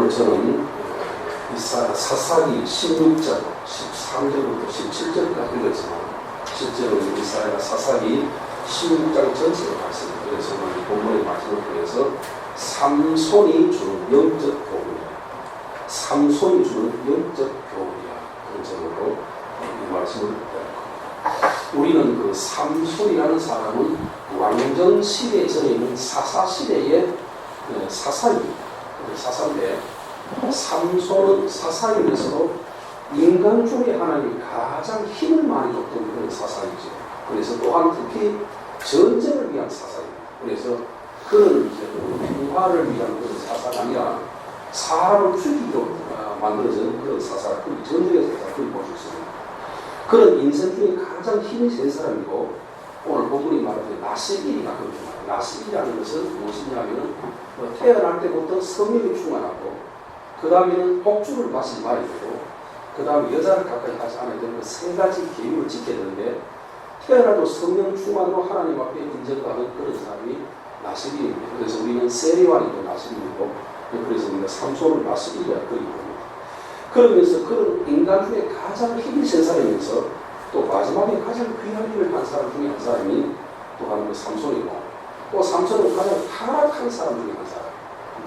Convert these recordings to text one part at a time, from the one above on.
오늘 저는 사사기 16장 13절부터 17절까지 읽었지만 실제로 이사야가 사사기 16장 전체를 말씀을 그래서 오늘 본문의 말씀을 통해서 삼손이 주는 영적 교훈이야. 삼손이 주는 영적 교훈이야. 그런 제목으로 이 말씀을 우리는 그 삼손이라는 사람은 왕정 시대 전에 있는 사사 시대의 사사입니다. 사사인데 삼손은 사사이면서도 인간 중에 하나님이 가장 힘을 많이 줬던 그런 사사이죠. 그래서 또한 특히 전쟁을 위한 사사입니다. 그래서 그는 이제 평화를 위한 그런 사사가 아니라 사람을 죽이도록 만들어진 그런 사사라. 그 전쟁에서 그걸 볼 수 있습니다. 그런 인생 중에 가장 힘이 센 사람이고 오늘 본문이 말하는 나시일이가 그렇게 말해요. 나시일이라는 것은 무엇이냐면 태어날 때부터 성령이 충만하고 그 다음에는 독주를 마시지 말아야 되고 그 다음에 여자를 가까이 하지 않아야 되는 세 가지 계율을 지켜야 되는데 태어나도 성령 충만으로 하나님 앞에 인정받은 그런 사람이 나시일입니다. 그래서 우리는 세리완이 또 나시일이고 그래서 우리가 삼손을 나시일이라 그리고 그러면서 그런 인간 중에 가장 힘이 센 사람이면서 또 마지막에 가장 귀한 일을 한 사람 중에 한 사람이 또한 삼손이고 또 삼손은 가장 타락한 사람 중에 한 사람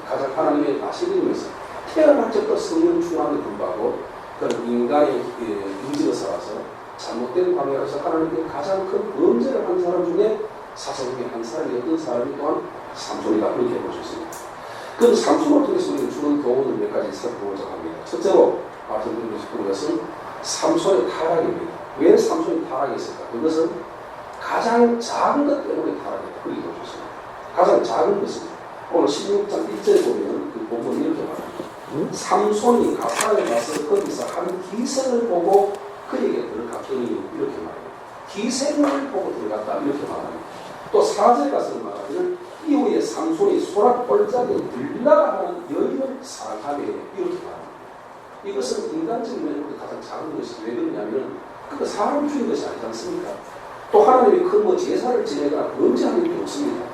가장 하나님의 나시일이면서 태어날 때부터 성령 충만에 불구하고 그런 인간의 인지로 살아서 잘못된 방향에서 하나님께 가장 큰 범죄를 한 사람 중에 사사 중에 한 사람이었던 사람이 또한 삼손이다 그렇게 볼 수 있습니다. 그 삼손을 통해서 우리는 주는 교훈을 몇 가지 살펴보자 합니다. 첫째로 말씀드리고 싶은 것은 삼손의 타락입니다. 왜 삼손이 타락했을까? 그것은 가장 작은 것 때문에 타락했다. 그렇게 볼 수 있습니다. 가장 작은 것은 오늘 16장 1절에 보면 그 본문이 이렇게 말합니다. 삼손이 가파에 가서 거기서 한 기생을 보고 그에게 들어갔더니 이렇게 말합니다. 기생을 보고 들어갔다 이렇게 말합니다. 또 4절에 가서 말하기를 이후에 삼손이 소락골짜기에 들리다가 하는 여인을 사랑하게 이렇게 말합니다. 이것은 인간적인 면으로 가장 작은 것이 왜 그러냐면 그거 사람 죽인 것이 아니지 않습니까? 또 하나님이 큰 제사를 지내거나 범죄하는 게 없습니다.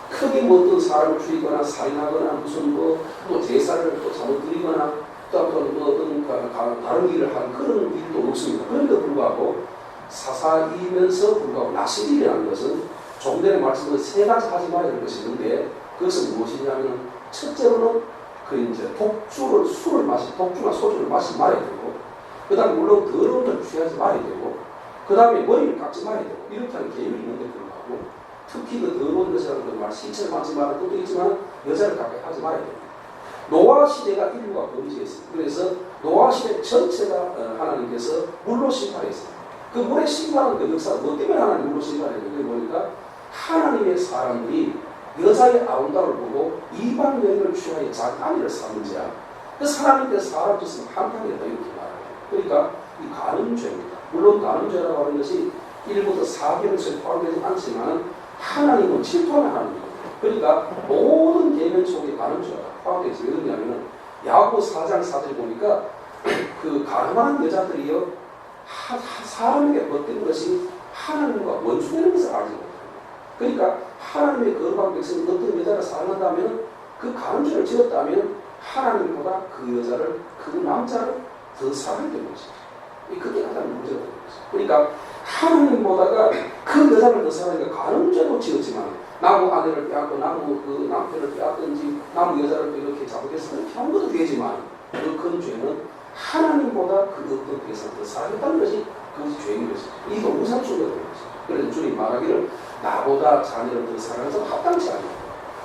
크게 어떤 사람을 죽이거나 살인하거나 무슨 또 제사를 또 잘못 드리거나 또 어떤 다른 일을 한 그런 일도 없습니다. 그런데도 불구하고 사사이면서 불구하고 나시일이라는 것은 조금 전에 말씀드린 세 가지 하지 말아야 할 것이 있는데 그것은 무엇이냐면 첫째로는 그 이제 독주나 소주를 마시지 말아야 되고 그 다음에 물론 더러운 걸 취하지 말아야 되고 그 다음에 머리를 깎지 말아야 되고 이렇게 하는 계율이 있는데 불구하고 특히 그 더러운 것이라는 그 말 시체를 만지지 말아야 것도 있지만 여자를 가까이 하지 말아야 됩니다. 노아 시대가 인류가 범죄했습니다. 그래서 노아 시대 전체가 하나님께서 물로 심판했습니다. 그 물에 심판한 그 역사가 뭐 때문에 하나님 물로 심판했는지 보니까 하나님의 사람들이 여자의 아름다움을 보고 이방 여인을 취하여 자기 아내를 삼은지야. 그래서 하나님께서 사람 짓은 한탄이다 이렇게 말해요. 그러니까 이 간음죄입니다. 물론 간음죄라고 하는 것이 1부터 4계명서에 포함되지 않지만 하나님은 질투하는 하나님입니다. 그러니까 모든 계명 속에 간음죄가 포함되어 있어요. 왜 그러냐면 야고보 4장 4절에 보니까 그 가늠한 여자들이요 사람에게 벗긴 것이 하나님과 원수되는 것을 알지 못합니다. 그러니까 하나님의 거룩한 백성이 어떤 여자를 사랑한다면 그 간음죄를 지었다면 하나님보다 그 여자를 그 남자를 더 사랑하게 되는 것이죠. 그게 가장 문제가 되는 거죠. 그러니까 하나님보다가 그 여자를 더 사랑하니까 간음죄도 지었지만 나무 아내를 빼앗고 나무 그 남편을 빼앗든지 나무 여자를 이렇게 잡아겠으면 이렇게 한 것도 되지만 그 큰 죄는 하나님보다 그 어떤 대상을 더 사랑했다는 것이 그것이 죄인 것이죠. 이거 우상숭배가 되는 것이죠. 그래서 주님 말하기를 나보다 자녀를 더 사랑해서 합당치 않다.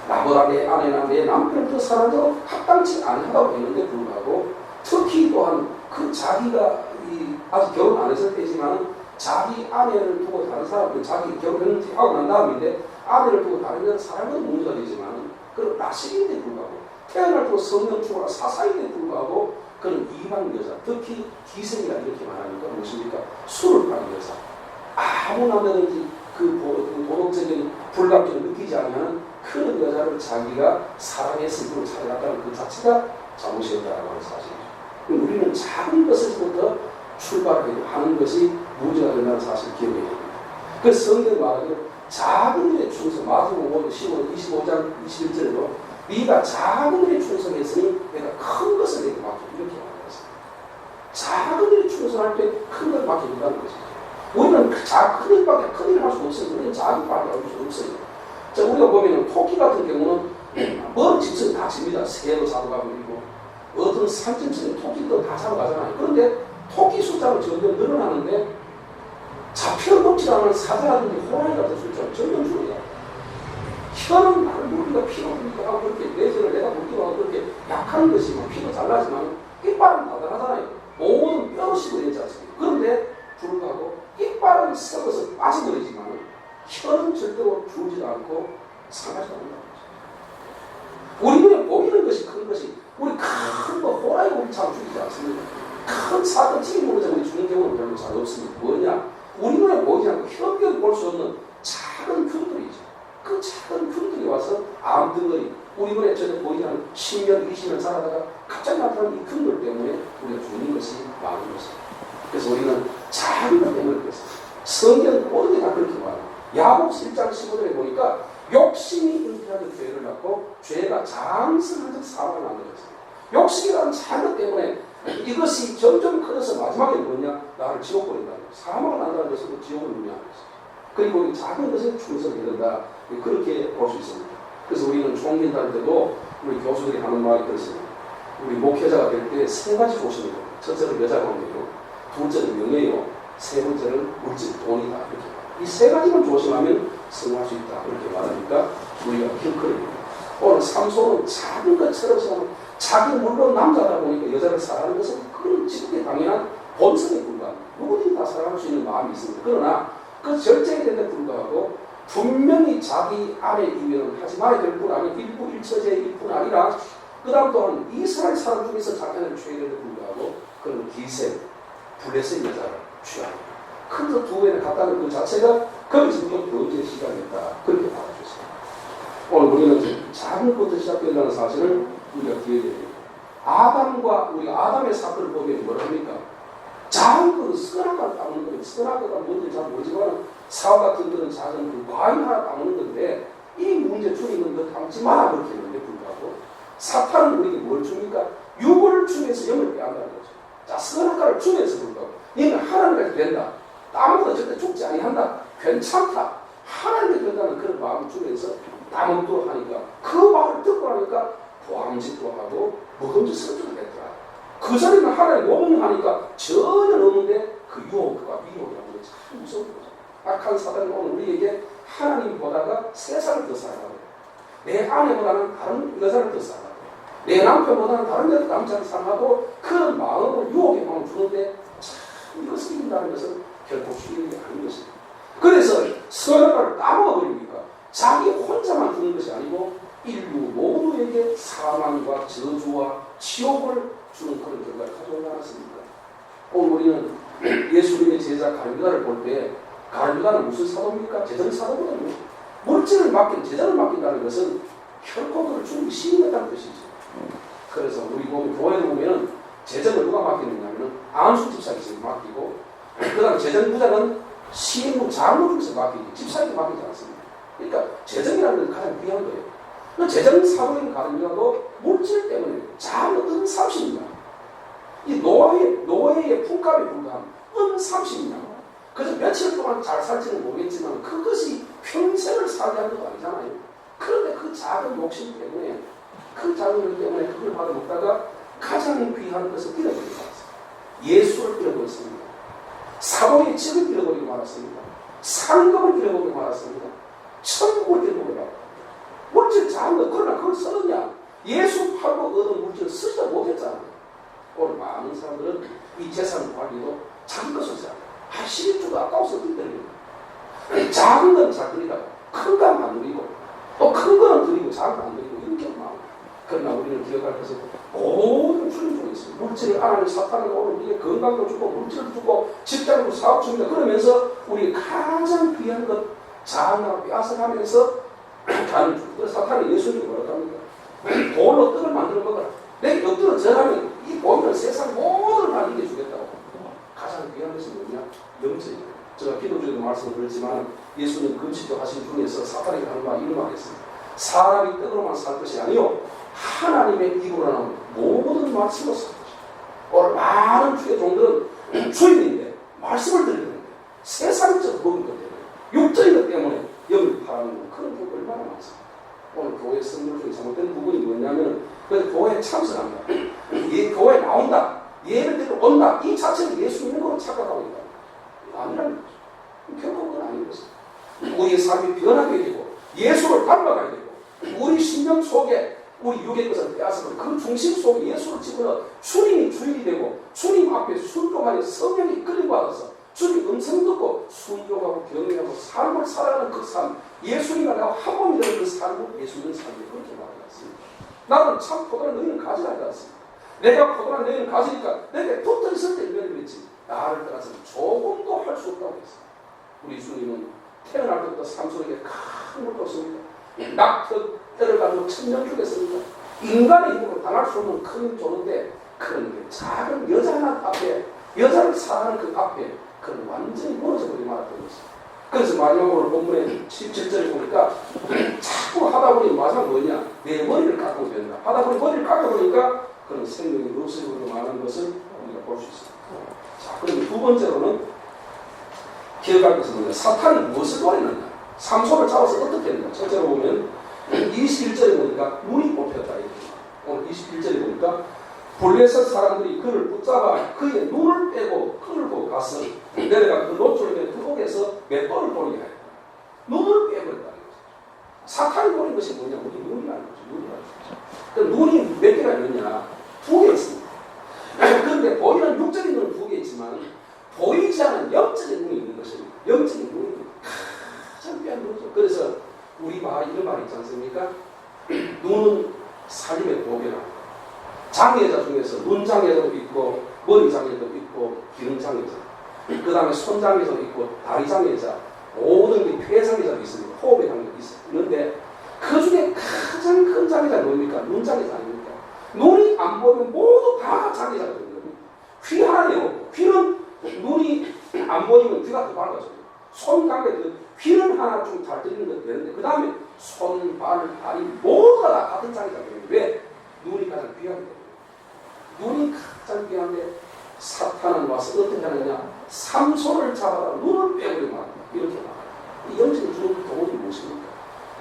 나보다 내 아내나 내 남편을 더 사랑해서 합당치 않다고 했는데 불구하고 특히 또한 그 자기가 아직 결혼 안 했을 때지만 자기 아내를 두고 다른 사람들 자기 결혼했는지 하고 난 다음인데 아내를 두고 다른 여자를 사랑하는 문제가 되지만 그런 나시인데 불구하고 태어날 때도 성령 충만한 사사인데 불구하고 그런 이방 여자 특히 기생이라 이렇게 말하니까 무엇입니까? 술을 파는 여자 아무 남자든지 그 도덕적인 불감정을 느끼지 않으면 그런 여자를 자기가 사랑했을 뿐 찾아갔다는 그 자체가 잘못이었다라고 하는 사실이죠. 우리는 작은 것에서부터 출발하는 것이 문제가 된다는 사실을 기억해야 됩니다. 그래서 성경이 말하기를 작은 일에 충성, 마태복음 15장 21절에도 네가 작은 일에 충성했으니 내가 큰 것을 내게 맡겨, 이렇게 말했습니다. 작은 일에 충성할 때 큰 걸 맡겨준다는 거죠. 우리는 큰 일밖에 큰 일을 할 수 없어요. 우리는 작은 일밖에 할 수 없어요. 자, 우리가 보면 토끼 같은 경우는 먼 짐승 다 집니다. 새도 잡아가고 있고 어떤 산짐승 토끼도 다 잡아가잖아요. 그런데 토끼 숫자는 점점 늘어나는데 잡혀 먹지 않은 사자라든지 호랑이 같은 숫자는 점점 줄어요. 혀는 나를 물기가 피가 물기가 하고 그렇게 내전을 내가 물기가 하고 그렇게 약한 것이 피도 잘 나지만 이빨은 나타나잖아요. 모든 뼈로 씹어내지 않습니까? 그런데 불구하고 이빨은 썩어서 빠져버리지만 혀는 절대로 줄지도 않고 상하지도 않는다는 거죠. 우리 눈에 보이는 것이 큰 것이 우리 큰 호랑이 우리 참 죽이지 않습니까? 큰 사건 튀김 물어서 우리 죽는 경우는 별로 잘 없습니다. 뭐냐? 우리 눈에 보이지 않고 현격히 볼 수 없는 작은 균들이죠. 그 작은 균들이 와서 암덩어리, 우리 눈에 전혀 보이지 않는 10년, 20년 살아다가 갑자기 나타나는 이 균들 때문에 우리가 죽는 것이 많은 것입니다. 그래서 우리는 작은 것 때문에 그랬어요. 성경 모든 게 다 그렇게 말해요. 야곱 1장 15절에 보니까 욕심이 잉태하는 죄를 낳고 죄가 장성하는 사망을 만들었어요. 욕심이라는 작은 것 때문에 이것이 점점 커져서 마지막에 뭐냐? 나를 지옥 보낸다는 거예요. 사망을 한다는 것은 지옥을 의미하는 것이죠. 그리고 작은 것에 충성해야 된다. 그렇게 볼 수 있습니다. 그래서 우리는 총긴할 때도 우리 교수들이 하는 말이 그렇습니다. 우리 목회자가 될 때 세 가지 조심이에요. 첫째는 여자 관계요, 둘째는 명예요, 세 번째는 물질, 돈이다. 이렇게. 이 세 가지만 조심하면 성공할 수 있다. 이렇게 말하니까 우리가 힐크입니다. 오늘 삼손은 작은 것처럼 생각하면 자기 물론 남자다 보니까 여자를 사랑하는 것은 그건 지극히 당연한 본성에 불과합니다. 누구든지 다 사랑할 수 있는 마음이 있습니다. 그러나 그 절제에 되는데 불구하고 분명히 자기 아내 이면은 하지 말아야 될 뿐 아니라 일부 일처제일 뿐 아니라 그 다음 또한 이스라엘 사람 중에서 자기 아내를 취하는데 불구하고 그런 기생, 블레셋 여자를 취합니다. 그래서 두 배를 갖다는 그 자체가 거기서부터 범죄의 시작이었다. 그렇게 말해주셨습니다. 오늘 우리는 작은 것부터 시작된다는 사실을 우리가 기억해야 됩니다. 아담과 우리가 아담의 사건을 보면 뭘 합니까? 작은 그 선악과를 따먹는 거예요. 선악과가 뭔지 잘 모르지만 사과 같은 거는 작은 그 과일 하나 따먹는 건데 이 문제 주인은 너 따먹지 마라 그렇게 했는데 불구하고 사탄은 우리에게 뭘 줍니까? 육을 주면서 영을 빼앗는다는 거죠. 자, 선악과를 주면서 불구하고 너는 하나님까지 된다. 따먹어도 절대 죽지 아니한다. 괜찮다. 하나님이 된다는 그런 마음을 주면서 따먹도록 하니까 그 말을 듣고 나니까 보암직도 하고 먹음직스럽지도 했더라. 그 전에는 하나님 오명하니까 전혀 없는데 그 유혹과 미혹이라는 게 참 무서운 거죠. 악한 사단이 오늘 우리에게 하나님 보다가 세상을 더 사랑하고 내 아내보다는 다른 여자를 더 사랑하고 내 남편보다는 다른 남자를 사랑하고 그런 마음을 유혹의 마음을 주는데 참 이것을 이긴다는 것은 결코 쉬운 게 아닌 것입니다. 그래서 선악과를 따먹어버리니까 자기 혼자만 주는 것이 아니고 인류 모두에게 사망과 저주와 지옥을 주는 그런 결과를 가져오지 않았습니까? 오늘 우리는 예수님의 제자 가룟유다를 볼 때 가룟유다는 무슨 사도입니까? 재정사도거든요. 물질을 맡긴, 재정을 맡긴다는 것은 결코 그를 주님이 시인했다는 뜻이죠. 그래서 우리 보면 교회를 보면 재정을 누가 맡기느냐면 안수 집사에게 맡기고 그 다음에 재정부자는 시인부 장로 중에서 맡기지 집사에게 맡기지 않습니다. 그러니까 재정이라는 건 가장 귀한 거예요. 그 재정 사도인 가룟유다도 물질 때문에 작은 은 30냥, 이 노예의 품값에 불과한 은 30냥. 그래서 며칠 동안 잘 살지는 모르겠지만 그것이 평생을 살게 한 것도 아니잖아요. 그런데 그 작은 욕심 때문에 그 작은 것 때문에 그걸 받아먹다가 가장 귀한 것을 잃어버리고 말았습니다. 예수를 잃어버렸습니다. 사도의 집을 잃어버리고 말았습니다. 상급을 잃어버리고 말았습니다. 천국을 잃어버리고 말았습니다. 물질 작은 것, 그러나 그걸 쓰느냐? 예수 팔고 얻은 물질을 쓰지도 못했잖아요. 오늘 많은 사람들은 이 재산 관리도 작은 것을 써요. 11주가 아까워서 드립니다. 작은 건 잘 드리다가 큰 건 안 드리고 또 큰 거는 드리고 작은 건 안 드리고 이렇게 마음. 그러나 우리는 기억할 것은 모든 주님 중에 있습니다. 물질을 하나님 사탄을 오늘 우리에게 건강도 주고 물질도 주고 직장도 사업 줍니다. 그러면서 우리 가장 귀한 것 자아나 빼앗아가면서 가는 중. 그래서 사탄이 예수님이 뭐라고 합니까? 돌로 떡을 만들어 먹어라. 내 곁들어 절하면 이 보이는 세상 모든 걸 이겨주겠다고. 가장 귀한 것이 뭐냐? 영적이다. 제가 기도 중에도 말씀을 드렸지만 예수님 금식도 하신 중에서 사탄에게 하는 말 이런 말 했습니다. 사람이 떡으로만 살 것이 아니요 하나님의 입으로 나오는 모든 말씀으로 살 것이다. 오늘 많은 주의 종들은 주인인데 말씀을 들리는데 세상적 먹은 것 때문에 육적인 것 때문에 영을 바라는 그런 부분이 얼마나 많습니다. 오늘 교회 선물 중에 잘못된 부분이 뭐냐면 그 교회에 참석한다. 이 교회에 나온다. 예를 들어 온다. 이 자체는 예수 믿는 걸로 착각하고 있다. 아니라는 거죠. 결국 그건 아닌 것입니다. 우리의 삶이 변하게 되고 예수를 닮아가야 되고 우리 심령 속에 우리 육의 것을 빼앗아서 그 중심 속에 예수를 집어넣어 주님이 주인이 되고 주님 앞에 순종하여 성령이 끌림받아서 주님 음성 듣고 순종하고 경외하고 삶을 살아가는 그 삶, 예수님과 내가 한 몸이 되는 그 삶을 예수님 삶이 그렇게 말해놨습니다. 나는 참 포도란 너희는 가지라 하지 않습니다. 내가 포도란 너희는 가지니까 내가 붙어 있을 때 이런 그랬지 나를 떠나서는 조금도 할 수 없다고 했습니다. 우리 주님은 태어날 때부터 삶 속에 큰 물도 없습니다. 낙태를 가지고 천년 주겠습니까? 인간의 힘으로 당할 수 없는 큰 조는데 그런 작은 여자 하나 앞에 여자를 사랑하는 그 앞에 그건 완전히 무너져버리고 말았던 것입니다. 그래서 마지막으로 본문에 17절에 보니까 자꾸 하다 보니 마지막 뭐냐 내 머리를 깎고 된다. 하다 보니 머리를 깎아보니까 그런 생명이 없어지고 많은 것을 우리가 볼 수 있습니다. 자, 그럼 두 번째로는 기억할 것은 뭐냐 사탄이 무엇을 노리느냐 삼손을 잡아서 어떻게 했느냐 첫째로 보면 21절에 보니까 눈이 뽑혔다. 오늘 21절에 보니까 블레셋 사람들이 그를 붙잡아 그의 눈을 빼고 끌고 가서 내려가 그 노출의 두목에서 맷돌을 돌리게 하였다. 눈을 빼버렸다는 거죠. 사탄이 노린 것이 뭐냐? 우리 눈이라는 거죠. 눈이라는 거죠. 그러니까 눈이 몇 개가 있느냐? 2개 있습니다. 그런데 보이는 육적인 눈은 2개 있지만 보이지 않은 영적인 눈이 있는 것입니다. 영적인 눈이 가장 귀한 눈이죠. 그래서 우리 말 이런 말이 있지 않습니까? 눈은 살림의 보배라. 장애자 중에서 눈장애도 있고 머리장애도 있고 기능장애자 그 다음에 손장애도 있고 다리장애자 모든 게 폐장애자도 있습니다. 호흡의 장애도 있는데 그 중에 가장 큰 장애자가 뭡니까? 눈장애자 아닙니까? 눈이 안 보이면 모두 다 장애자가 되는 겁니다. 귀 하나 내고 귀는 눈이 안 보이면 귀가 더 밝아져요. 손 감겨도 귀는 하나 좀 잘 들리는 것도 되는데 그 다음에 손, 발, 다리 모두가 다 같은 장애자가 됩니다. 왜? 눈이 가장 귀하기 때문에. 눈이 가장 귀한데 사탄은 와서 어떻게 하느냐 삼손을 잡아라 눈을 빼버리고 말한다. 이렇게 말합니다. 이 영적인 눈의 도움이 무엇입니까?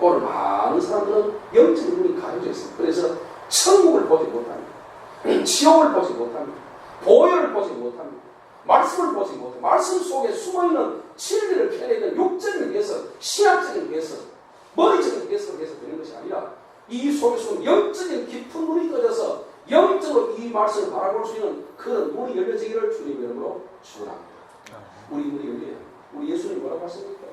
오늘 많은 사람들은 영적인 눈이 가려져 있습니다. 그래서 천국을 보지 못합니다. 지옥을 보지 못합니다. 보혈을 보지 못합니다. 말씀을 보지 못합니다. 말씀 속에 숨어있는 진리를 캐내는 육적인 해석, 신학적인 해석, 머리적인 해석을 해서 되는 것이 아니라 이 속에서 영적인 깊은 눈이 떠져서 영적으로 이 말씀을 바라볼 수 있는 그런 눈이 열려지기를 주님 이름으로 축원합니다. 우리 눈이 열려요. 우리 예수님이 뭐라고 하십니까?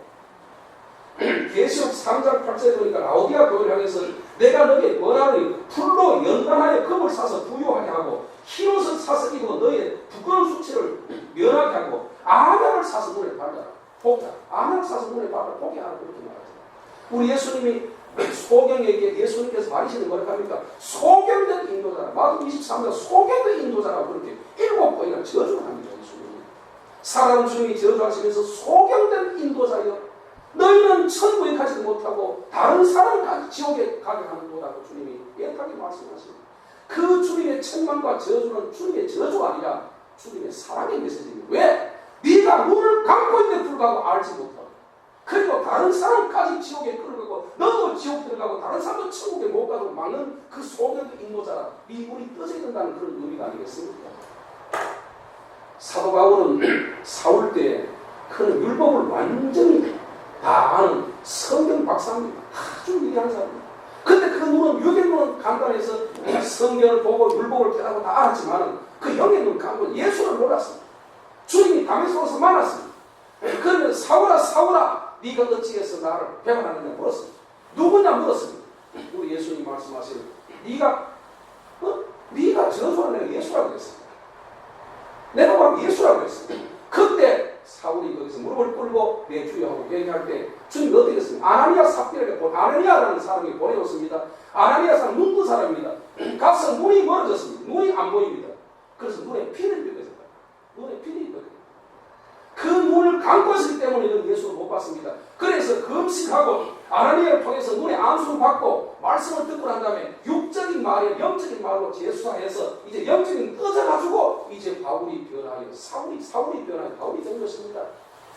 계시록 3장 8절에 보니까 라오디아 교회를 향해서 내가 너희의 권한을 풀로 연단하여 금을 사서 부유하게 하고 흰옷을 사서 입어 너희의 부끄러운 수치를 면하게 하고 안약을 사서 눈에 발라라. 보게 하라. 안약을 사서 눈에 발라라. 보게 하라. 그렇게 말하잖아요. 우리 예수님이 소경에게 예수님께서 말하시는 뭐라고 합니까? 소경된 인도자라. 마태복음 23장 소경된 인도자라고 그렇게 7번이나 저주를 합니다. 예수님이. 살아온 주님이 저주하시면서 소경된 인도자여 너희는 천국에 가지 못하고 다른 사람까지 지옥에 가게 하는 거라고 주님이 애타게 말씀하십니다. 그 주님의 책망과 저주는 주님의 저주가 아니라 주님의 사랑의 메시지입니다. 왜? 네가 눈을 감고 있는데 불구하고 알지 못하고 그리고 다른 사람까지 지옥에 끌어가고 너도 지옥 들어가고 다른 사람도 천국에 못 가도록 막는 그 소경의 인도자라 네 눈이 떠져야 된다는 그런 의미가 아니겠습니까? 사도 바울은 사울 때 그는 율법을 완전히 다 아는 성경 박사입니다. 아주 위대한 사람입니다. 근데 그 눈은 육의 눈은 간단해서 성경을 보고 율법을 깨닫고 다 알았지만 그 영의 눈 감고 예수를 몰랐습니다. 주님이 다메섹에서 만났습니다. 그러면 사울아 사울아 네가 어찌해서 나를 배반하느냐 물었습니다. 누구냐 물었습니다. 우리 예수님 말씀하시는 네가 저주하는 내가 예수라고 했습니다. 내가 바로 예수라고 했습니다. 그때 사울이 거기서 무릎을 꿇고 내 주여하고 얘기할 때 주님이 어떻게 했습니까? 아나니아 삽비라고 아나니아라는 사람이 보내줬습니다. 아나니아 사람 눈뜬 사람입니다. 가서 눈이 멀어졌습니다. 눈이 안 보입니다. 그래서 눈에 피를 삐었습니다. 눈에 피를 삐었습니다. 그 눈을 감고 있었기 때문에 이런 예수를 못 봤습니다. 그래서 금식하고 아나니아를 통해서 눈에 안수를 받고 말씀을 듣고 난 다음에 육적인 말에 영적인 말로 재수사해서 이제 영적인 떠져가지고 이제 바울이 변하여 사울이 변하여 바울이 된 것입니다.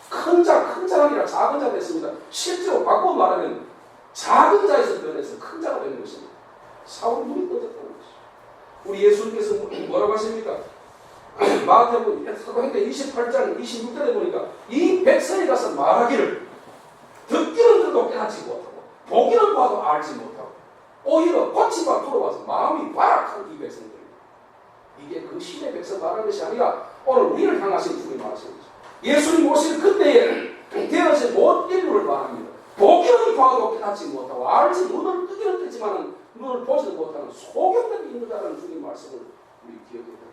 큰 자가 아니라 작은 자가 됐습니다. 실제로 바꿔 말하면 작은 자에서 변해서 큰 자가 되는 것입니다. 사울이 눈이 떠졌다는 것이죠. 우리 예수님께서 뭐라고 하십니까? 마태복음 28장 26절에 보니까 이 백성에 가서 말하기를 듣기는 들도 깨닫지 못하고 보기는 봐도 알지 못하고 오히려 고치봐 들어와서 마음이 완악한 이 백성들입니다. 이게 그 시대 백성 말하는 것이 아니라 오늘 우리를 향하신 주님 말씀이죠. 예수님 오실 그때에 되어진 모든 인류를 말합니다. 보기는 봐도 깨닫지 못하고 알지 눈을 뜨기는 뜨지만 눈을 보지는 못하는 소경된 인류다라는 주님 말씀을 우리 기억해야 됩니다.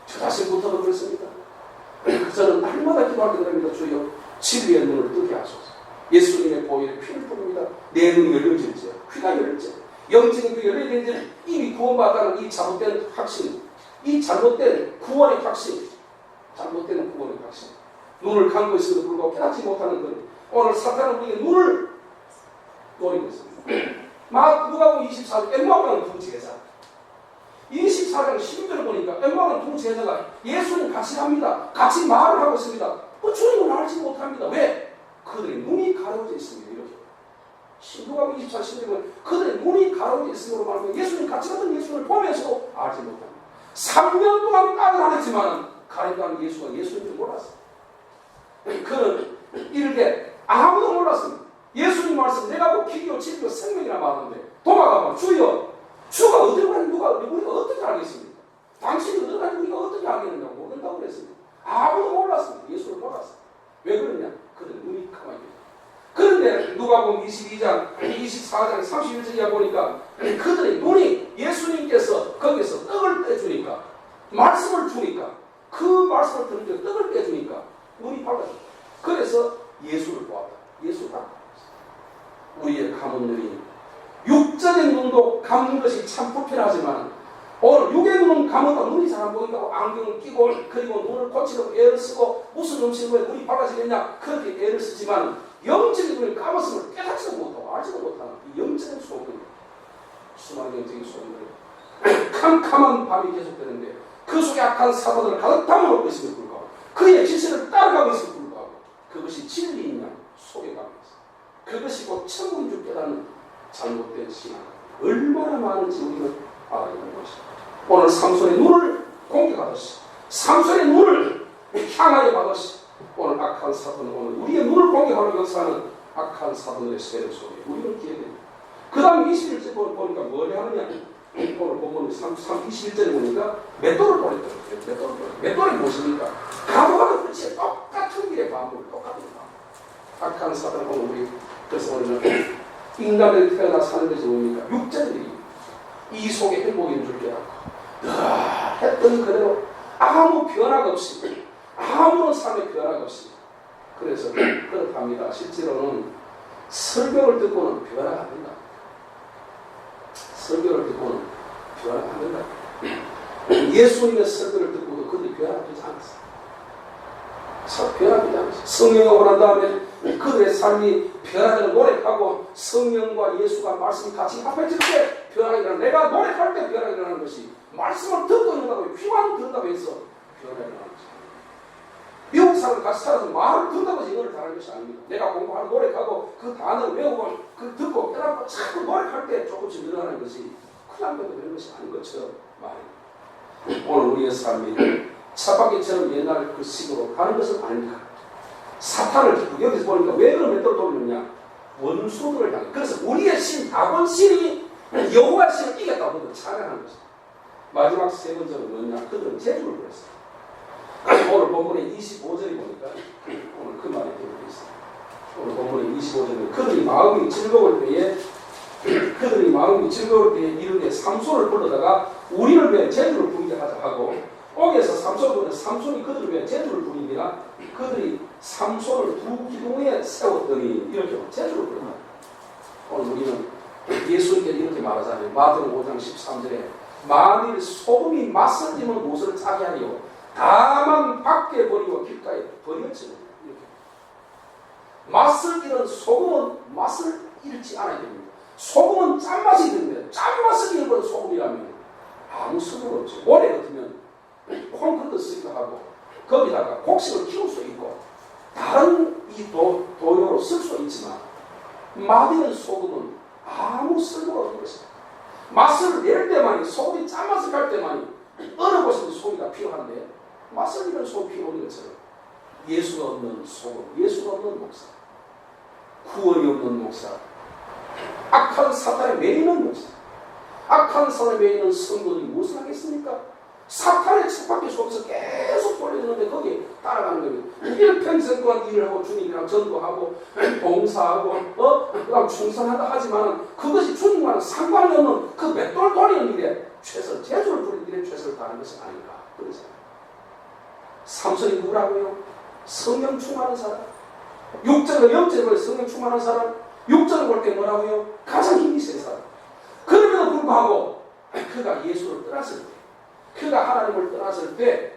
저 자신부터도 그렇습니다. 저는 날마다 기도하게 됩니다. 주여 진리의 눈을 뜨게 하소서. 예수님의 보혈에 피를 뿌립니다. 내 눈이 열려질지 귀가 열릴지 영적인 귀가 열려질지 이미 구원받았다는 이 잘못된 확신, 이 잘못된 구원의 확신, 잘못된 구원의 확신, 눈을 감고 있음에도 불구하고 깨닫지 못하는 것, 오늘 사탄은 우리에게 눈을 노리고 있습니다. 누가복음 24장 엠마오라는 두 제자 24장 12절을 보니까 엠마오라는 두 제자가 예수님 같이 합니다. 같이 말을 하고 있습니다. 주님을 알지 못합니다. 왜? 그들의 눈이 가려져 있습니다. 이렇게 누가복음 24장 12절은 그들의 눈이 가려져 있음으로 말하면 예수님 같이 같은 예수님을 보면서도 알지 못합니다. 3년 동안 따라다녔지만 가려다는 예수가 예수님을 몰랐어요. 그는 이렇게 아무도 몰랐습니다. 예수님 말씀 내가 뭐 길이요 진리요 생명이라 말하는데 도마가 주여 주가 어디로 가는지 우리가 어떻게 알겠습니까? 당신이 어디로 가는지 우리가 어떻게 알겠느냐고 모른다고 그랬습니다. 아무도 몰랐습니다. 예수를 몰랐습니다. 왜 그러냐? 그는 눈이 가만히 있다. 그런데 누가복음 22장 24장 31절에 보니까 그들의 눈이 예수님께서 거기서 떡을 떼주니까 말씀을 주니까 그 말씀을 들으니까 떡을 떼주니까 눈이 밝아졌다. 그래서 예수를 보았다. 예수를 봤다. 우리의 감은 눈이 육적인 눈도 감는 것이 참 불편하지만 오늘 육의 눈은 감아도 눈이 잘 안 보인다고 안경을 끼고 그리고 눈을 고치려고 애를 쓰고 무슨 음식을 눈이 밝아지겠냐 그렇게 애를 쓰지만 영적인 눈을 감았음을 깨닫지도 못하고 알지도 못하는 이 영적인 소금, 수많은 영적인 소금들이 캄캄한 밤이 계속되는데 그 속에 악한 사도들을 가득 담아놓고 있음을 불구하고 그의 지시를 따라가고 있음을 불구하고 그것이 진리이냐 속에가고 있습니다. 그것이 곧 천국인 줄 깨닫는 잘못된 신앙 얼마나 많은지 우리는 알아야 하는 것입니다. 오늘 삼손의 눈을 공격하듯이 삼손의 눈을 향하여 받듯이 오늘 악한 사도는 오늘 우리의 눈을 공격하려고 역사하는 악한 사도들의 세력 속에 우리는 기회됩니다. 그 다음 21절 보니까 뭘 하느냐 오늘 본문 21절에 보니까 맷돌을 버렸더라고요. 맷돌이 무엇입니까? 가도가도 끝이 똑같은 길의 반복을 똑같은 반. 악한 사도는 오늘 우리 그래서 우리는 인간을 태어나 사는 것이 뭡니까? 육체들이 이 속에 행복인 줄 깨닫고 했던 그대로 아무 변화가 없이 아무런 삶의 변화가 없이 그래서 그렇답니다. 실제로는 설교를 듣고는 변화가 안 된다. 설교를 듣고는 변화가 안 된다. 예수님의 설교를 듣고도 그들이 변화되지 않았어요. 변화되지 않았어요. 성령이 오고 난 다음에 그들의 삶이 변화되는 노력하고 성령과 예수가 말씀이 같이 합해질 때 변화가 일어나는 내가 노력할 때 변화가 일어나는 것이 말씀을 듣고 있는다고 귀만 듣는다고 해서 변화가 일어나는 것입니다. 미국 사람 같이 살아서 말을 듣는다고 해서 영어를 잘하는 것이 아닙니다. 내가 공부하고 노력하고 그 단어를 외우고 그 듣고 깨닫고 자꾸 노력할 때 조금씩 늘어나는 것이 큰일 되는 것이 아닌 것처럼 말입니다. 오늘 우리의 삶이 쳇바퀴처럼 옛날 그 식으로 가는 것은 아닙니다. 사탄을 여기서 보니까 왜 그런 맷돌을 돌리느냐? 원수들을 향해. 그래서 우리의 신, 악원 신이 여호와의 신을 이겼다고 찬양하는 것입니다. 마지막 세 번째는 뭐냐? 그들은 재주를 부렸어요. 오늘 본문의 25절이 보니까 오늘 그 말이 되어 있습니다. 오늘 본문의 25절은 그들이 마음이 즐거울 때에 이르되 삼손을 불러다가 우리를 위해 재주를 부리게 하자 하고 옥에서 삼손을 부르는 삼손이 그들을 위해 재주를 부립니다. 그들이 삼손을 두 기둥에 세웠더니 이렇게 재주를 부른다. 오늘 우리는 예수님께 이렇게 말하잖아요. 마태복음 5장 13절에 만일 소금이 맛을 띠면 못을 짜게 하리요 다만 밖에 버리고 길가에 버렸지. 이렇게. 맛을 잃은 소금은 맛을 잃지 않아야 됩니다. 소금은 짠맛이 있는데 짠맛을 잃은 소금이라면 아무 소용 없죠. 모래 같으면 콘크리트 쓰기도 하고 거기다가 곡식을 키울 수 있고 다른 이 도료로 쓸 수 있지만 맛있는 소금은 아무 쓸모가 없는 것입니다. 맛을 낼 때만이 소금이 짠맛을 갈 때만이 어느 곳에도 소금이 필요한데 맛을 잃은 소금이 필요 없는 것처럼 예수가 없는 소금, 예수가 없는 목사, 구원이 없는 목사, 악한 사탄에 매이는 목사, 악한 사탄에 매이는 성도들이 무엇을 하겠습니까? 사탄의 척밖에 수 없어 계속 돌려주는데 거기에 따라가는 겁니다. 일평생 동안 일을 하고 주님이랑 전도하고 봉사하고 그다음 충성하다 하지만 그것이 주님과는 상관이 없는 그 맷돌 돌리는 일에 최선을 재주를 부리는 일에 최선을 다하는 것이 아닌가 그러잖아요. 삼손이 누구라고요? 성령 충만한 사람. 육적으로 영적으로 성령 충만한 사람. 육적으로 볼 때 뭐라고요? 가장 힘이 센 사람. 그럼에도 불구하고 그가 예수를 떠났을 때 그가 하나님을 떠났을 때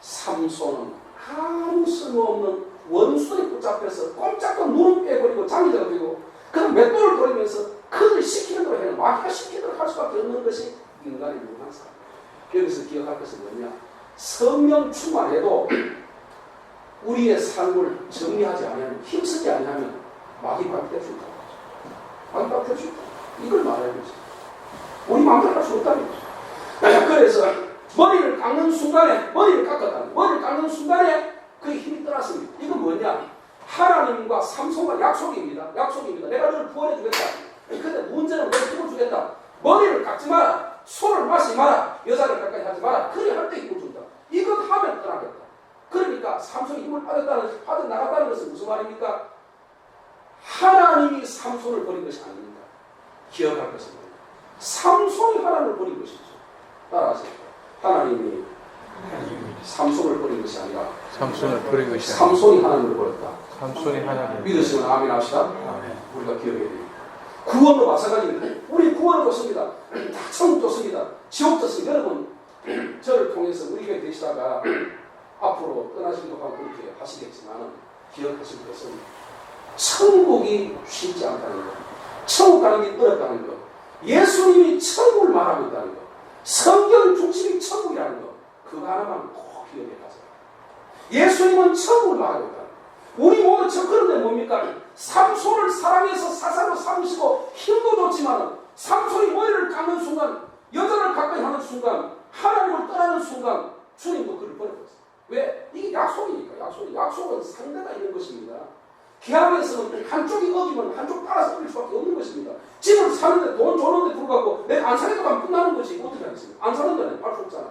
삼손은 아무 쓸모없는 원수에 붙잡혀서 꼼짝도 눈을 빼버리고 장기자가 되고 그는 맷돌을 돌리면서 그를 시키는 대로 해는 마귀가 시키도록 할 수밖에 없는 것이 인간의 유능한 사람. 여기서 기억할 것은 뭐냐? 성령 충만해도 우리의 삶을 정리하지 않으면 힘쓰지 않으면 마귀 발표해 줄까? 마귀 발표해 줄까? 이걸 말해야 되지. 우리 마음대로 할 수 없다는 거죠. 그래서 머리를 깎는 순간에 머리를 깎았다는 머리를 깎는 순간에 그 힘이 떠났습니다. 이건 뭐냐? 하나님과 삼손과 약속입니다. 약속입니다. 내가 너를 구원해 주겠다. 근데 문제는 널 힘을 주겠다. 머리를 깎지 마라. 술을 마시지 마라. 여자를 가까이 하지 마라. 그래 할 때 힘을 준다. 이것 하면 떠나겠다. 그러니까 삼손이 힘을 빠져나갔다는 것은 무슨 말입니까? 하나님이 삼손을 버린 것이 아닙니다. 기억할 것은 뭐냐? 삼손이 하나님을 버린 것이죠. 따라하세요. 하나님이 삼손을 버린 것이 아니라 삼손을 버린 것이 아니라 삼손이 하나님을 버렸다. 삼손이 하나님을 믿으시면 아멘 합시다. 아멘. 우리가 기억해야 됩니다. 구원도 마찬가지입니다. 우리 구원은 좋습니다. 다 천국 좋습니다. 지옥 좋습니다. 여러분 저를 통해서 우리가 되시다가 앞으로 떠나시기도 하고 그렇게 하시겠지만 기억하실 것은 천국이 쉽지 않다는 것, 천국 가는 게 어렵다는 것, 예수님이 천국을 말하고 있다는 것, 성경 중심이 천국이라는 것, 그거 하나만 꼭 기억해 가세요. 예수님은 천국을 말하고 있다. 우리 모두 그런데 뭡니까? 삼손을 사랑해서 사사로 삼으시고 힘도 좋지만 삼손이 머리를 깎는 순간, 여자를 가까이 하는 순간, 하나님을 떠나는 순간 주님도 그를 버렸어요. 왜? 이게 약속이니까. 약속은 상대가 있는 것입니다. 계약에서는 한쪽이 어기면 한쪽 따라서 어길 수밖에 없는 것입니다. 집을 사는데 돈 주는데 불구하고 내가 안 사겠다고 하면 끝나는 것이 어떻게 하겠습니까? 안 사는 데는 할 수 없잖아.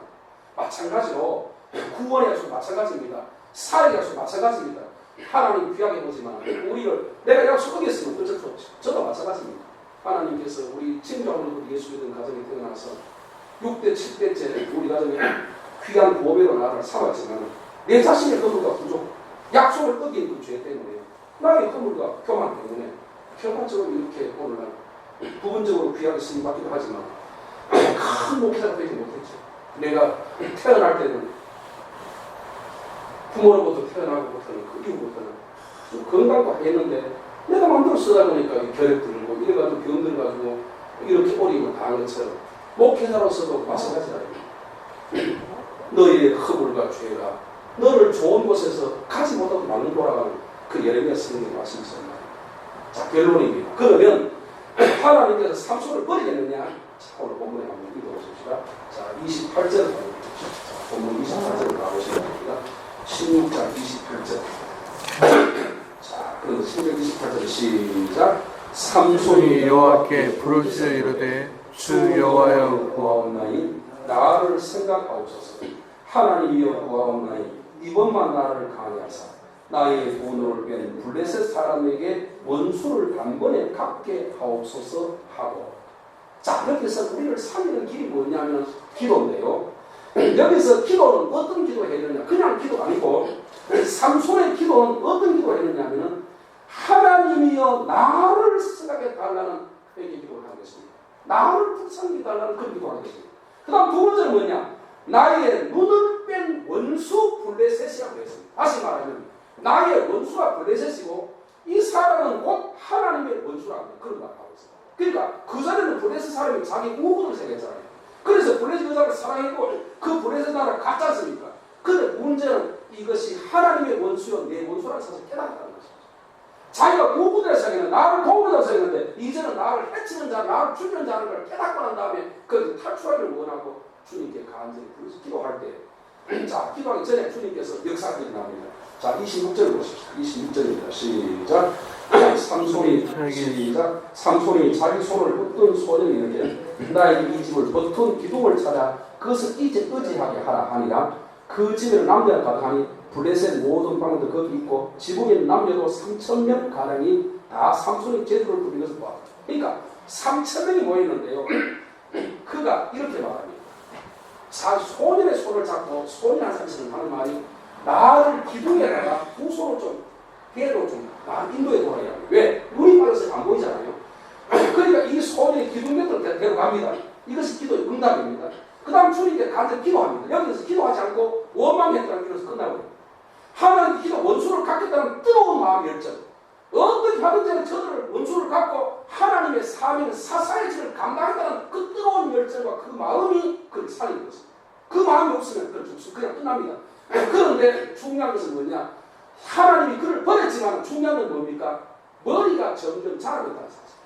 마찬가지로 구원의 약속 마찬가지입니다. 사역의 약속 마찬가지입니다. 하나님 귀하게 보지만 우리를 내가 약속 어겼으면 어쩔 수 없죠. 저도 마찬가지입니다. 하나님께서 우리 친정으로 예수 믿는 가정에 태어나서 6대 7대째 우리 가정에 귀한 보배로 나를 삼았지만 내 자신의 허물과 부족, 약속을 어긴 그 죄 때문에 나의 허물과 교만 때문에 교만적으로 이렇게 오늘 난 부분적으로 귀하게 쓰임받기도 하지만 큰 목회자가 되지 못했죠. 내가 태어날 때는 부모로부터 태어나고부터는 그 이후부터는 좀 건강도 했는데 내가 마음대로 쓰다 보니까 결핵 들고 이래가지고 병 들어가지고 이렇게 어려움을 당한 것처럼 목회자로서도 마찬가지다. 너희의 허물과 죄가 너를 좋은 곳에서 가지 못하고 막는 돌아가는 그 예레미야 선생님의 말씀이었습니다. 자, 결론입니다. 그러면 하나님께서 삼손을 버리겠느냐? 자, 오늘 본문에 한번 읽어보십시다. 자, 28절을 가보십시오. 본문 28절을 가보시면 됩니다. 16장 28절. 자, 그럼 16장 28절 시작. 삼손이 여호와께 부르짖어 이르되 주 여호와여 구하옵나니 나를 생각하옵소서. 하나님이여 구하옵나니 이번만 나를 강하사 나의 분노를 뺀 블레셋 사람에게 원수를 단번에 갚게 하옵소서 하고. 자, 여기서 우리를 살리는 길이 뭐냐면 기도인데요. 여기서 기도는 어떤 기도 했느냐? 그냥 기도가 아니고 삼손의 기도는 어떤 기도 했느냐면 하나님이여 나를 생각해 달라는 회개 기도를 하는 것입니다. 나를 불쌍히 달라는 그런 기도를 하는 것입니다. 그 다음 두 번째는 뭐냐? 나의 눈을 뺀 원수 블레셋이라고 했습니다. 다시 말하면 나의 원수가 블레셋이고 이 사람은 곧 하나님의 원수라고 그런 말을 하고 있습니다. 그러니까 그 전에는 블레셋 사람이 자기 우군을 생겼잖아요. 그래서 블레셋 여자를 사랑했고 그 블레셋 나라를 갔지 않습니까? 근데 문제는 이것이 하나님의 원수요 내 원수라는 사실을 깨달았다는 것입니다. 자기가 우군이라 생겼는데 나를 도우려고 생겼는데 이제는 나를 해치는 자, 나를 죽이는 자는 걸 깨닫고 난 다음에 그 탈출하기를 원하고 주님께 간절히 부르짖어 기도할 때 자, 기도하기 전에 주님께서 역사들이 나옵니다. 자, 26절 보십시오. 26절입니다. 시작. 삼손이 자기 손을 뻗던 소년이 이르되 나에게 이 집을 버튼 기둥을 찾아 그것을 이제 의지하게 하라 하니라. 그 집에는 남녀가 가득하니 블레셋 모든 방도 거기 있고 지붕에 남녀도 3,000명 가량이 다 삼손이 제도를 부린 것을 봐. 그러니까 3,000명이 모였는데요. 그가 이렇게 말합니다. 소년의 손을 잡고 소년 한 사람이 하는 말이 나를 기둥에다가 두 손을 좀 해도 좀 인도에 돌아야 합니다. 왜? 눈이 빠져서 안 보이잖아요. 그러니까 이 소년이 기둥에도 데려갑니다. 이것이 기도의 응답입니다. 그 다음 주님께 간절히 기도합니다. 여기서 기도하지 않고 원망했다는 기도에서 끝나버려요. 하나님 기도 원수를 갖겠다는 뜨거운 마음의 열정. 어떻게 하든지 저들을 원수를 갖고 하나님의 사명 사사의 질을 감당하겠다는 그 뜨거운 열정과 그 마음이 그를 살리는 것입니다. 그 마음이 없으면 그냥 끝납니다. 그런데 중요한 것은 뭐냐? 하나님이 그를 버렸지만 중요한 건 뭡니까? 머리가 점점 자라고 있다는 사실.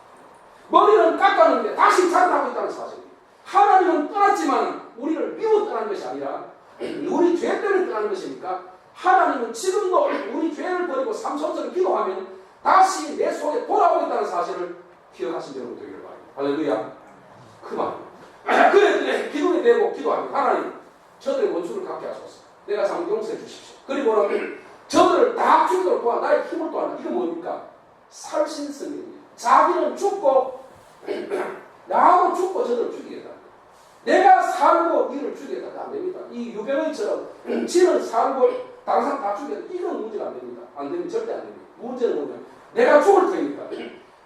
머리는 깎았는데 다시 자라나고 있다는 사실입니다. 하나님은 떠났지만 우리를 미워 떠나는 것이 아니라 우리 죄 때문에 떠나는 것이니까 하나님은 지금도 우리 죄를 버리고 삼손처럼 기도하면 다시 내 속에 돌아오고 있다는 사실을 기억하신 여러분 되기를 바랍니다. 할렐루야. 그 말입니다. 그랬더니 기둥에 대고 기도합니다. 하나님, 저들의 원수를 갖게 하소서. 내가 잘못 용서해 주십시오. 그리고는 저들을 다 죽이도록 도와 나의 힘을 도와라. 이건 뭡니까? 살신성입니다. 자기는 죽고 나도 죽고 저들을 죽이겠다. 내가 살고 이를 죽이겠다. 안 됩니다. 이 유병의처럼 지는 살고 다른 사람 다 죽이겠다. 이건 문제가 안 됩니다. 안 되면 절대 안 됩니다. 문제는 뭐냐면 내가 죽을 테니까.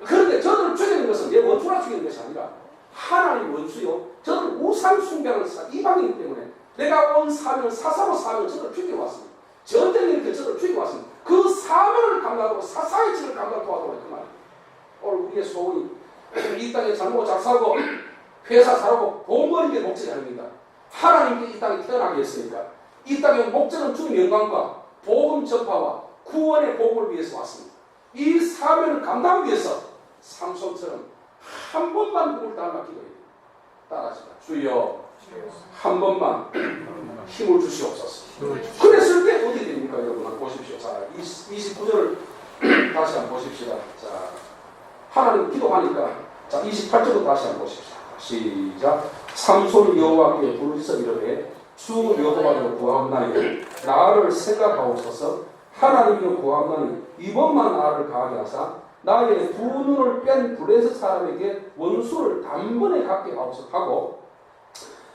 그런데 저들을 죽이는 것은 내 원수라 죽이는 것이 아니라 하나님 원수요. 저들은 우상 숭배하는 이방이기 때문에 내가 온 사명은 사사로 사명을 저들을 죽이고 왔습니다. 전쟁에 이렇게 저들을 죽이고 왔습니다. 그 사명을 감당하고 사사의 질을 감당하고 도와달라 그 말입니다. 오늘 우리의 소원이 이 땅에 잘 먹고 잘 살고 회사 잘하고 돈 버는 게 목적이 아닙니다. 하나님께 이 땅에 태어나게 했으니까 이 땅의 목적은 주님의 영광과 복음 전파와 구원의 복음을 위해서 왔습니다. 이 사명을 감당하기 위해서 삼손처럼 한 번만 꿈을 따라 기도해요. 따라하시다. 주여 한 번만 힘을 주시옵소서. 그랬을 때 어떻게 됩니까? 여러분 보십시오. 자, 29절을 다시 한번 보십시다. 자, 하나님 기도하니까 자 28절도 다시 한번 보십시오. 시작. 삼손 여호와께 부르짖어 이르되 주 여호와를 구하옵나니 나를 생각하옵소서. 하나님을 구하옵나니 이번만 나를 가게 하사 나의 두 눈을 뺀 블레셋 사람에게 원수를 단번에 갖게 하옵소서 하고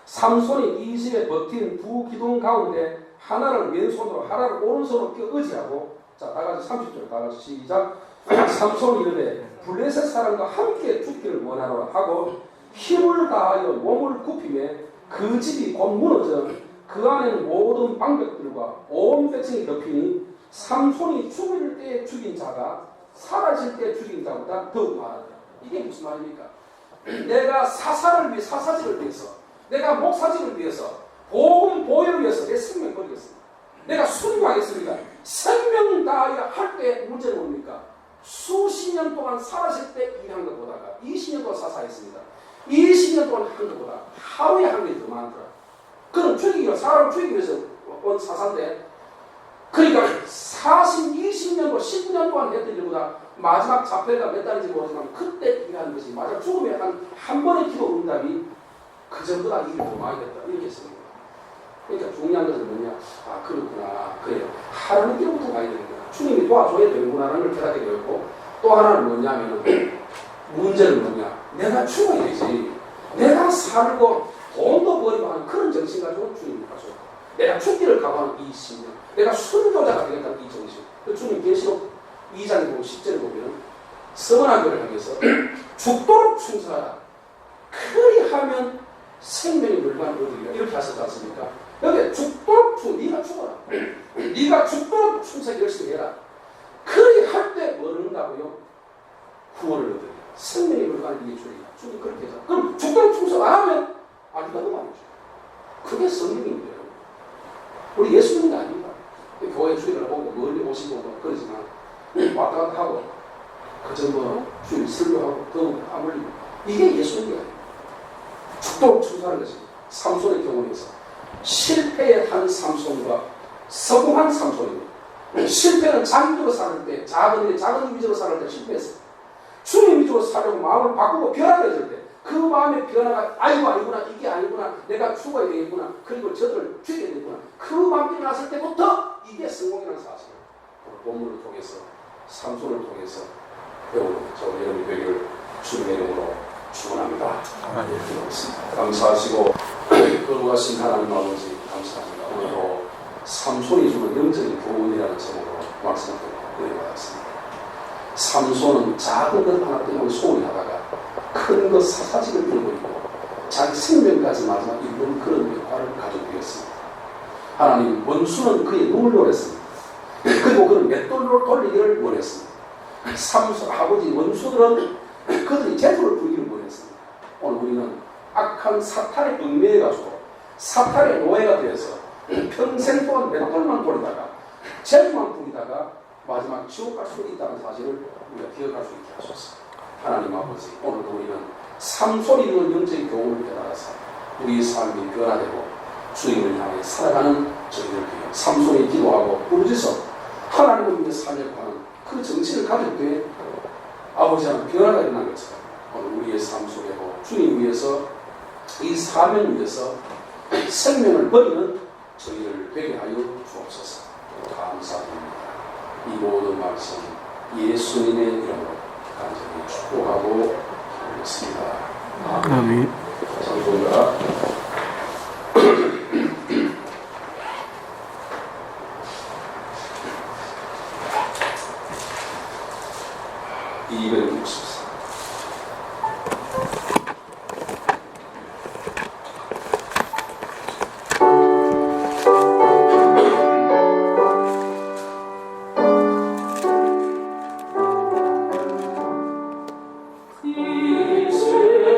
삼손이 이 집에 버틴 두 기둥 가운데 하나를 왼손으로 하나를 오른손으로 끼어 의지하고 자 다같이 30절 다같이 시작. 삼손이 이르되 블레셋 사람과 함께 죽기를 원하노라 하고 힘을 다하여 몸을 굽히매 그 집이 곧 무너져 그 안에는 모든 방백들과 온 백성이 덮이니 삼손이 죽을 때 죽인 자가 사라질 때 죽인 자보다 더욱 많았다. 이게 무슨 말입니까? 내가 사사를 위해 사사직을 위해서 내가 목사직을 위해서 복음 보혈을 위해서 내 생명 버리겠습니다. 내가 순교하겠습니다. 생명 다하여 할 때 문제는 뭡니까? 수십 년 동안 살아실 때 일한 것보다가 20년 동안 사사했습니다. 20년 동안 한 것보다 하루에 한 게 더 많더라. 그럼 사람을 죽이기 위해서 온 사사인데 그러니까 20년 동안 10년 동안 했던 일보다 마지막 자폐가 몇 달인지 모르지만 그때 일하는 것이 마지막 죽음에 한 번의 기도 응답이 그 전보다 일이 더 많이 됐다. 이렇게 쓰는 거예요. 그러니까 중요한 것은 뭐냐? 아 그렇구나. 그래요. 하나님께부터 가야 되는구나. 주님이 도와줘야 되는구나라는 걸 깨닫게 되었고 또 하나는 뭐냐면 문제는 뭐냐? 내가 죽어야 되지. 내가 살고 돈도 버리고 하는 그런 정신 가지고 주님을 가죠. 내가 죽기를 각오하는 이 신념. 내가 순교자가 되겠다는 이 정신. 그 주님 계시록 2장에 보면 10절에 보면 서원하교를 향해서 죽도록 충성하라. 그리하면 생명의 물건을 얻으리라. 이렇게 하셨지 않습니까? 여기 죽도록 네가 죽어라. 네가 죽도록 충성 열심히 해라. 그렇게 할 때 뭐를 한다고요? 구원을 얻어요. 생명의 물간을 이게 주리라. 주님 그렇게 해서. 그럼 죽도록 충성 안 하면 아니가 더 많이 줘. 그게 성령인데요. 우리 예수님이 아닙니다. 교회 주일을 보고 멀리 오시고 그러지만 왔다 갔다 하고 그저 뭐 주일 설교하고 더욱 안 올리고 이게 예수님이 아니에요. 죽도록 충성하는 것입니다. 삼손의 경우에서 실패한 삼손과 성공한 삼손입니다. 실패는 자기적으로 살을 때, 작은 위주로 살을 때 실패했어요. 주님 위주로 살려고 마음을 바꾸고 변화해질 때, 그 마음의 변화가 아니구나, 이게 아니구나, 내가 죽어야 되겠구나, 그리고 저들을 죽여야 되겠구나, 그 마음이 났을 때부터 이게 성공이라는 사실을 본문을 통해서, 삼손을 통해서 배우는 저 여러분의 되기를 주님의 이름으로 축원합니다. 감사하시고 거룩하신 하나님 아버지 감사합니다. 오늘도 삼손이 주는 영적인 교훈이라는 제목으로 말씀을 드려봤습니다. 삼손은 작은 것 하나 때문에 소원이 하다가 큰 것 사사직을 들고 있고 자기 생명까지 마지막 잃는 그런 역할을 가지고 되었습니다. 하나님 원수는 그의 눈을 노렸습니다. 그리고 그를 맷돌로 돌리기를 원했습니다. 삼손 아버지 원수들은 그들이 제도를 부리기를 원했습니다. 오늘 우리는 악한 사탄에 얽매여가지고 사탄의 노예가 되어서 평생 동안 맷돌만 돌리다가 제도만 부리다가 마지막 지옥 갈 수 있다는 사실을 우리가 기억할 수 있게 하소서. 하나님 아버지 오늘도 우리는 삼손이 있는 영적인 교훈을 깨달아서 우리의 삶이 변화되고 주님을 향해 살아가는 저희들 위해 삼손이 기도하고 부르짖어 하나님을 위해 살려고 하는 그 정신을 가질 때 아버지와는 변화가 일어난 것처럼 오늘 우리의 삶 속에도 주님 위해서 이 사명 위해서 생명을 버리는 저희를 되게 하여 주옵소서. 감사드립니다. 이 모든 말씀 예수님의 이름으로 간절히 축복하고 드리겠습니다. 아멘. 감사합니다. 264 이 세상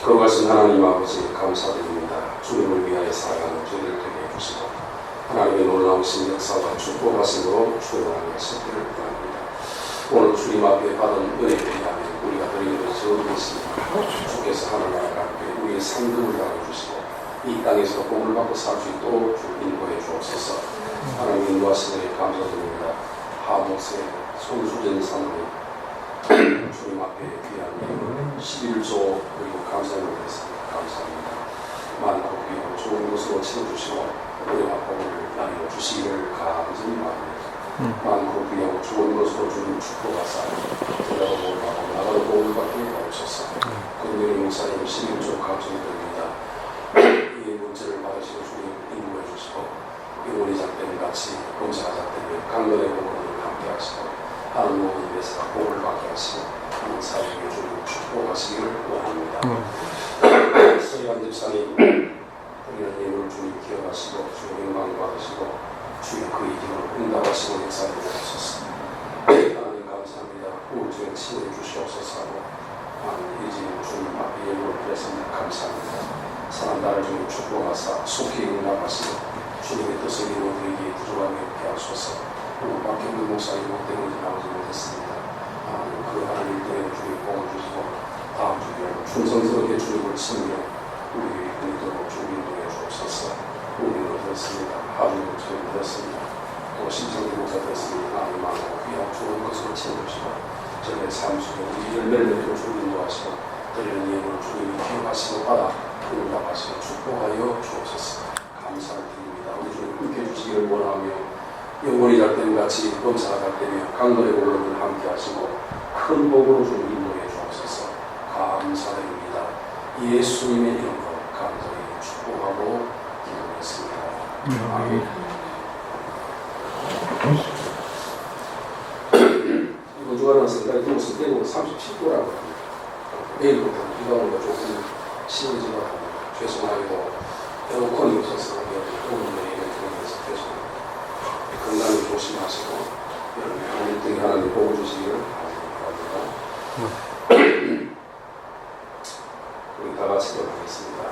거룩하신 하나님 아버지 감사드립니다. 주님을 위하여 살아가는 저희를 되게 해주시고 하나님의 놀라우신 역사와 축복하심으로 충만하게 하시기를 바랍니다. 오늘 주님 앞에 받은 은혜에 대하여 우리가 드리는 것이 어디 있습니까? 주께서 하나님 앞에 우리의 상급을 당해주시고 이 땅에서 복을 받고 살 수 있도록 주 인도해 주옵소서. 하나님 인도하시기에 감사드립니다. 하목세 손수전 사모님 주님 앞에 귀한 예물 11조 그리고 감사를 드렸습니다. 감사합니다. 많고 귀하고 좋은 것으로 채워주시고 우리와 복을 나누어 주시기를 간절히 바랍니다. 많고 귀하고 좋은 것으로 주님 축복하사 들어가도 복을 받고 나가도 복을 받게 하옵소서. 금요일 목사님 11조 감사드립니다. 이 문제를 받으시고 주님 인도해 주시고 영원히 작되는 같이 검사가 작되며 강건의 복을 함께 하시고 하는 모든 데서 복을 받게 하시고 하는 사역에 주님 축복하시기를 원합니다. 서희관 집사님 우리는 예물을 주님 기억하시고 주님 영광 받으시고 주의 그 이름으로 응답하시고 역사에 주옵소서. 하나님 감사합니다. 우주에 치유해 주시옵소서 하고 하나님 이제 주님 앞에 예물을 드렸습니다. 감사합니다. 사람 나를 주님 축복하사 속히 응답하시고 주님의 뜻을 이루어드리기에 부족함이 없게 하소서. 오늘 박경근 목사님 목 때문에 나오지 못했습니다. 그 하나님 때문에 주님 복을 주시고 다음 주에 충성스럽게 주님을 섬겨 우리 믿도록 주님 인도해 주옵소서. 우리는 들었습니다. 하루는 주님 들었습니다. 또 신청대 목사 들었습니다. 하나님 많고 귀하고 좋은 것으로 채워주시고 저의 삶 속에 우리 열매를 맺도록 주님 인도하시고 드리는 예물을 주님이 기억하시고 받아 응답하시고 축복하여 주옵소서. 감사를 드립니다. 우리 주님 함께 해주시기를 원하며 영원히 작된 같이 범사가 작되며 강건의 복을 함께 하시고 큰 복으로 좀 인도해 주옵소서. 감사드립니다. 예수님의 이름으로 간절히 축복하고 기도했습니다. 아멘. 이번 주간은 생각이 들어서 때고 37도라고 합니다. 내일부터 비가 오니까 조금 심해지고 합니다. 죄송하게도 에어컨이 없어서 오늘 내일을 들으면서 죄송합니다. 건강히 조심하시고 여러분의 하나님 등에 하나님 복을 주시기를 바랍니다. 우리 다 같이 기도하겠습니다.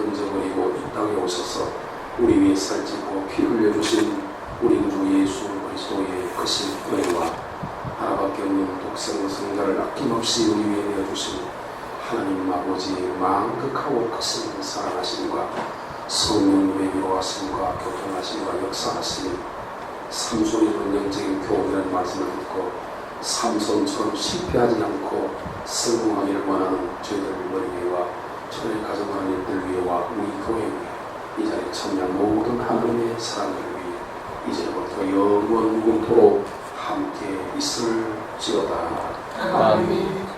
던져버리고 이 땅에 오셔서 우리 위해 살찌고 피 흘려주신 우리 주 예수 그리스도의 크신 은혜와 하나밖에 없는 독생 성자를 아낌없이 우리 위해 내어주신 하나님 아버지의 망극하고 크신 사랑하심과 성령님의 위로하심과 교통하심과 역사하심이 삼손이는 영적인 교훈이라는 말씀을 듣고 삼손처럼 실패하지 않고 성공하기를 원하는 저희들 위에와 저희 가정하는 일들 위에와 우리 교회 위에 이 자리에 참여한 모든 하나님의 사랑을 위해 이제부터 영원무궁토록 함께 있을지어다. 아멘.